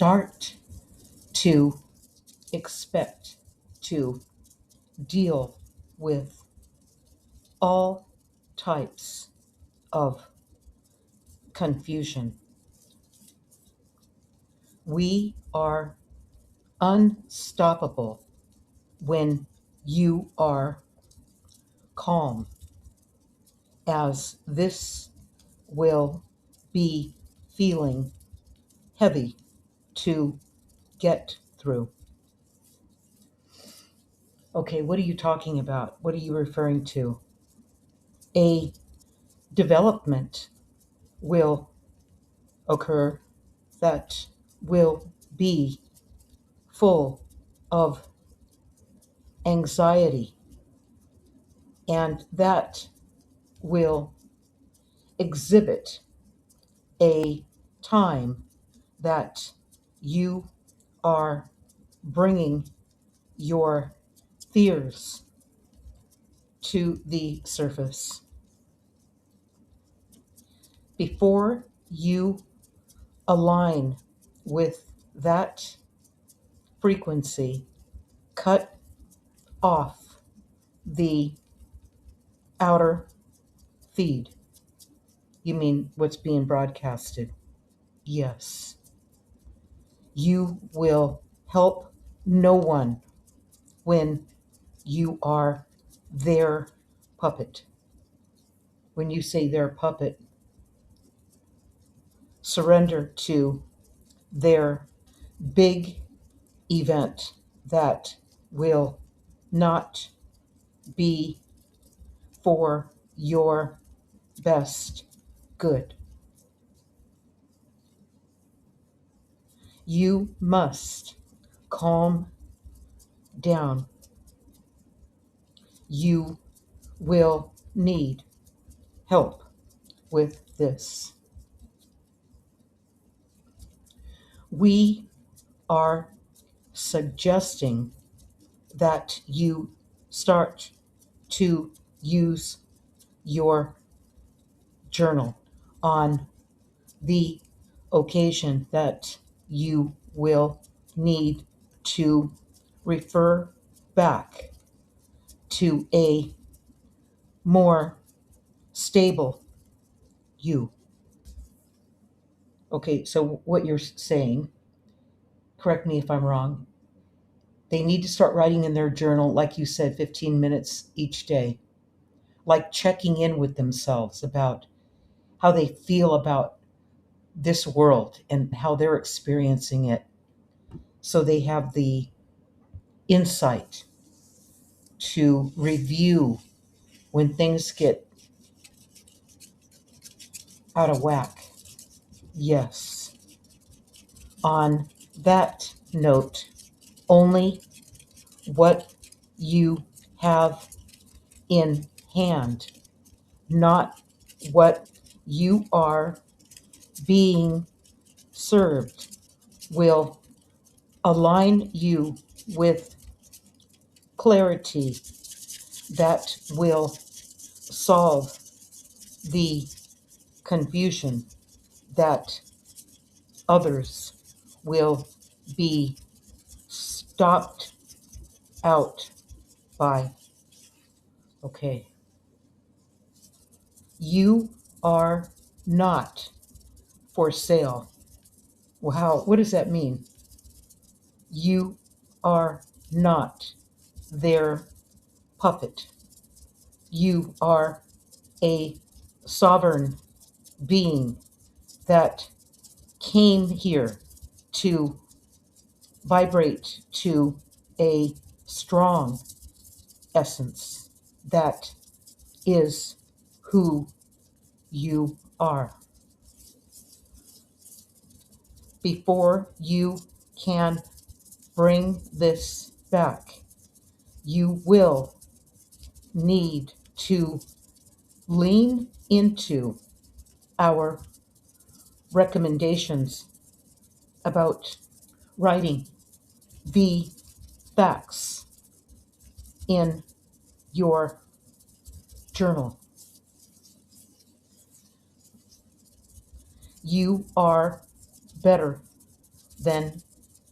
start to expect to deal with all types of confusion. We are unstoppable when you are calm, as this will be feeling heavy to get through. Okay, what are you talking about? What are you referring to? A development will occur that will be full of anxiety, and that will exhibit a time that you are bringing your fears to the surface. Before you align with that frequency, cut off the outer feed. You mean what's being broadcasted? Yes. You will help no one when you are their puppet. When you say their puppet, surrender to their big event that will not be for your best good. You must calm down. You will need help with this. We are suggesting that you start to use your journal on the occasion that you will need to refer back to a more stable you. Okay, so what you're saying, correct me if I'm wrong, they need to start writing in their journal, like you said, 15 minutes each day, like checking in with themselves about how they feel about this world and how they're experiencing it. So they have the insight to review when things get out of whack. Yes. On that note, only what you have in hand, not what you are being served, will align you with clarity that will solve the confusion that others will be stopped out by. Okay. You are not for sale. Wow, what does that mean? You are not their puppet. You are a sovereign being that came here to vibrate to a strong essence that is who you are. Before you can bring this back, you will need to lean into our recommendations about writing the facts in your journal. You are better than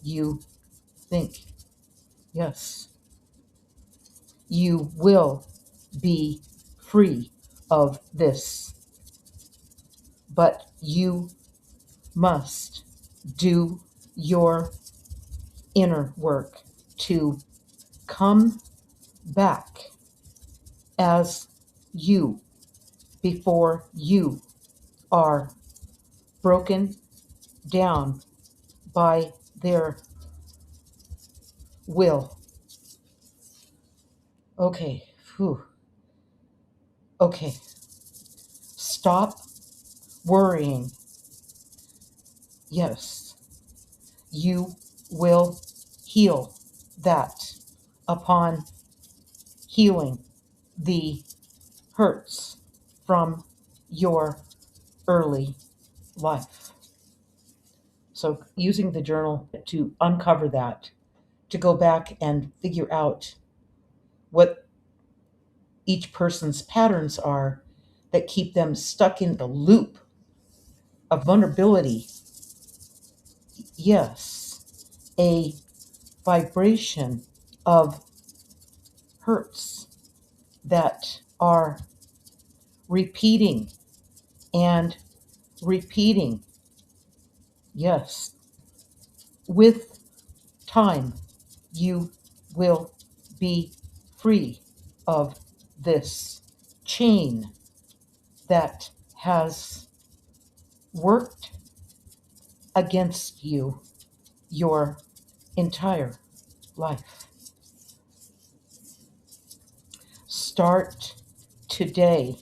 you think. Yes, you will be free of this, but you must do your inner work to come back as you before you are broken down by their will. Okay, whew. Okay, stop worrying. Yes, you will heal that upon healing the hurts from your early life. So, using the journal to uncover that, to go back and figure out what each person's patterns are that keep them stuck in the loop of vulnerability. Yes, a vibration of hurts that are repeating and repeating. Yes, with time, you will be free of this chain that has worked against you your entire life. Start today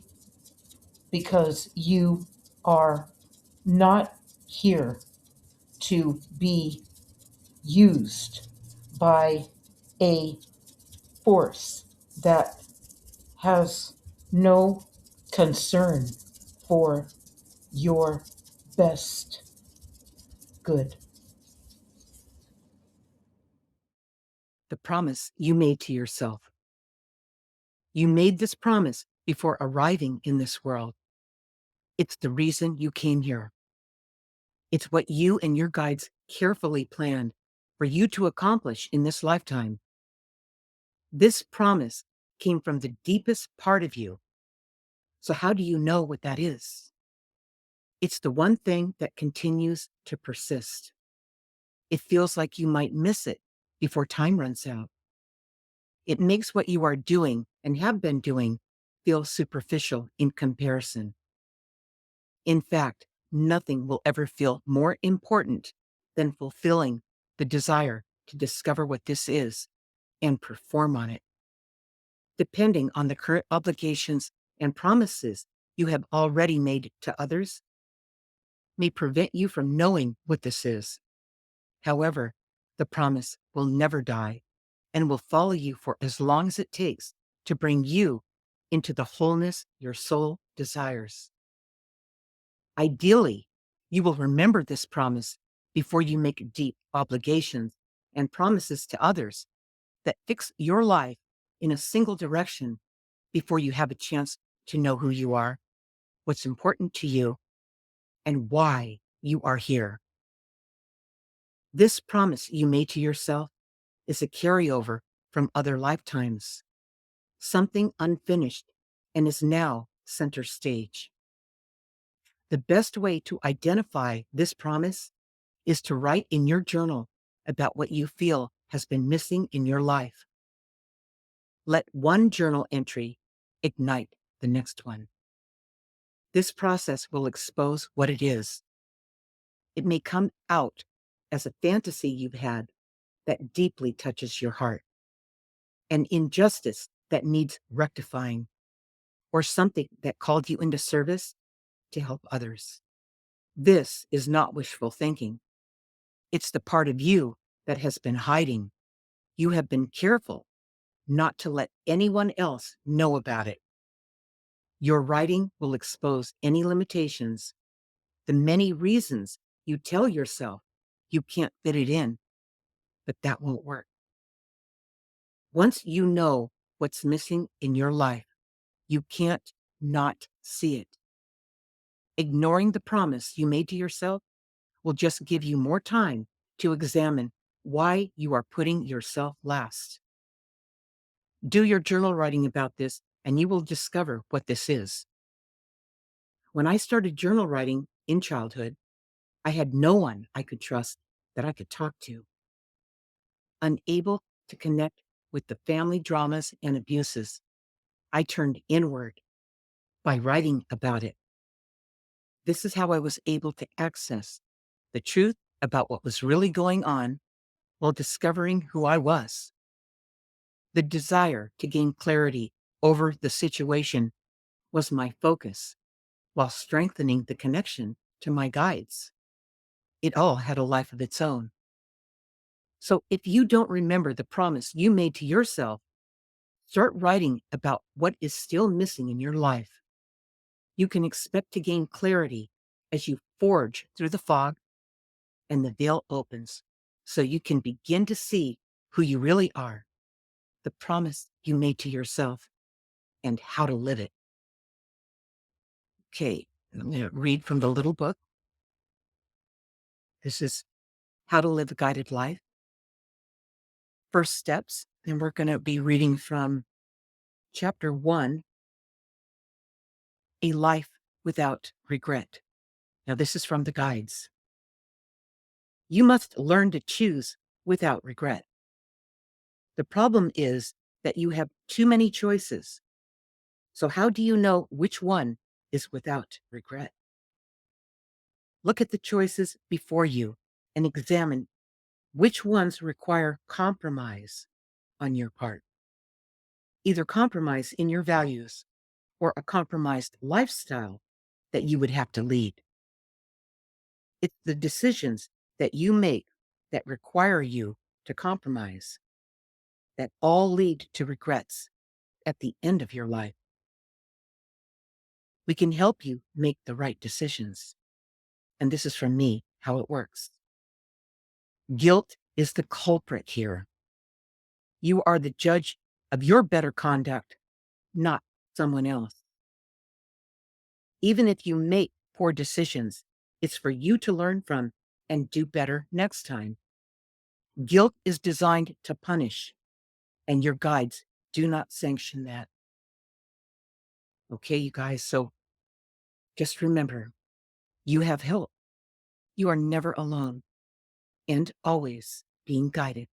because you are not here to be used by a force that has no concern for your best good. The promise you made to yourself. You made this promise before arriving in this world. It's the reason you came here. It's what you and your guides carefully planned for you to accomplish in this lifetime. This promise came from the deepest part of you. So how do you know what that is? It's the one thing that continues to persist. It feels like you might miss it before time runs out. It makes what you are doing and have been doing feel superficial in comparison. In fact, nothing will ever feel more important than fulfilling the desire to discover what this is and perform on it. Depending on the current obligations and promises you have already made to others, may prevent you from knowing what this is. However, the promise will never die and will follow you for as long as it takes to bring you into the wholeness your soul desires. Ideally, you will remember this promise before you make deep obligations and promises to others that fix your life in a single direction before you have a chance to know who you are, what's important to you, and why you are here. This promise you made to yourself is a carryover from other lifetimes, something unfinished and is now center stage. The best way to identify this promise is to write in your journal about what you feel has been missing in your life. Let one journal entry ignite the next one. This process will expose what it is. It may come out as a fantasy you've had that deeply touches your heart, an injustice that needs rectifying, or something that called you into service to help others. This is not wishful thinking. It's the part of you that has been hiding. You have been careful not to let anyone else know about it. Your writing will expose any limitations, the many reasons you tell yourself you can't fit it in, but that won't work. Once you know what's missing in your life, you can't not see it. Ignoring the promise you made to yourself will just give you more time to examine why you are putting yourself last. Do your journal writing about this, and you will discover what this is. When I started journal writing in childhood, I had no one I could trust that I could talk to. Unable to connect with the family dramas and abuses, I turned inward by writing about it. This is how I was able to access the truth about what was really going on while discovering who I was. The desire to gain clarity over the situation was my focus while strengthening the connection to my guides. It all had a life of its own. So if you don't remember the promise you made to yourself, start writing about what is still missing in your life. You can expect to gain clarity as you forge through the fog and the veil opens so you can begin to see who you really are, the promise you made to yourself, and how to live it. Okay, I'm going to read from the little book. This is How to Live a Guided Life. First steps, and we're going to be reading from chapter 1, A Life Without Regret. Now, this is from the guides. You must learn to choose without regret. The problem is that you have too many choices. So how do you know which one is without regret? Look at the choices before you and examine which ones require compromise on your part. Either compromise in your values or a compromised lifestyle that you would have to lead. It's the decisions that you make that require you to compromise that all lead to regrets at the end of your life. We can help you make the right decisions. And this is from me, how it works. Guilt is the culprit here. You are the judge of your better conduct, not someone else. Even if you make poor decisions, it's for you to learn from and do better next time. Guilt is designed to punish, and your guides do not sanction that. Okay, you guys, so just remember, you have help. You are never alone and always being guided.